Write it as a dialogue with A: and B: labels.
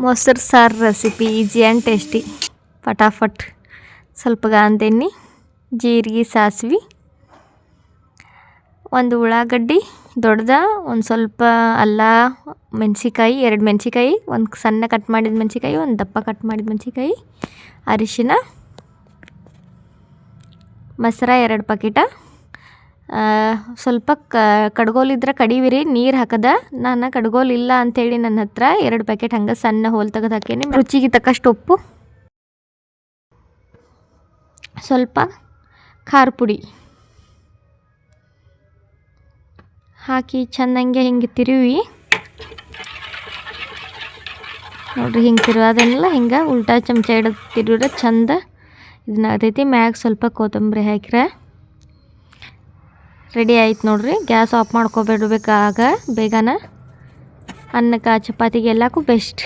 A: ಮೊಸರು ಸಾರು recipe easy and tasty. ಫಟಾಫಟ್. ಸ್ವಲ್ಪ ಗಾಂಧೆಣ್ಣೆ, ಜೀರಿಗೆ, ಸಾಸಿವೆ, ಒಂದು ಉಳ್ಳಾಗಡ್ಡಿ ದೊಡ್ಡದ, ಒಂದು ಸ್ವಲ್ಪ ಅಲ್ಲ, ಮೆಣಸಿಕಾಯಿ, 2 ಮೆಣಸಿಕಾಯಿ, ಒಂದು ಸಣ್ಣ ಕಟ್ ಮಾಡಿದ ಮೆಣಸಿಕಾಯಿ, ಒಂದು ದಪ್ಪ ಕಟ್ ಮಾಡಿದ ಮೆಣಸಿಕಾಯಿ, ಅರಿಶಿನ, ಮೊಸರ 2 ಪ್ಯಾಕೆಟ, ಸ್ವಲ್ಪ ಕಡ್ಗೋಲಿದ್ರೆ ಕಡಿವಿರಿ, ನೀರು ಹಾಕದ. ನಾನು ಕಡ್ಗೋಲು ಇಲ್ಲ ಅಂಥೇಳಿ ನನ್ನ ಹತ್ರ 2 ಪ್ಯಾಕೆಟ್ ಹಂಗೆ ಸಣ್ಣ ಹೋಲ್ ತೆಗೆದು ಹಾಕೀನಿ. ರುಚಿಗೆ ತಕ್ಕಷ್ಟು ಉಪ್ಪು, ಸ್ವಲ್ಪ ಖಾರ ಪುಡಿ ಹಾಕಿ ಚೆನ್ನಾಗೆ ಹಿಂಗೆ ತಿರುವಿ ನೋಡಿರಿ. ಹಿಂಗೆ ತಿರುವಾದನ್ನೆಲ್ಲ ಹಿಂಗೆ ಉಲ್ಟಾ ಚಮಚ ಹಿಡಿದು ತಿರುವಿದ್ರೆ ಚಂದ ಇದನ್ನ ಆಗತೈತಿ. ಮ್ಯಾಗ ಸ್ವಲ್ಪ ಕೊತ್ತಂಬರಿ ಹಾಕಿರೆ ರೆಡಿ ಆಯ್ತು ನೋಡಿರಿ. ಗ್ಯಾಸ್ ಆಫ್ ಮಾಡ್ಕೊಬಿಡ್ಬೇಕಾಗ ಬೇಗನೆ. ಅನ್ನಕ್ಕೆ ಚಪಾತಿಗೆ ಎಲ್ಲಕ್ಕೂ ಬೆಸ್ಟ್.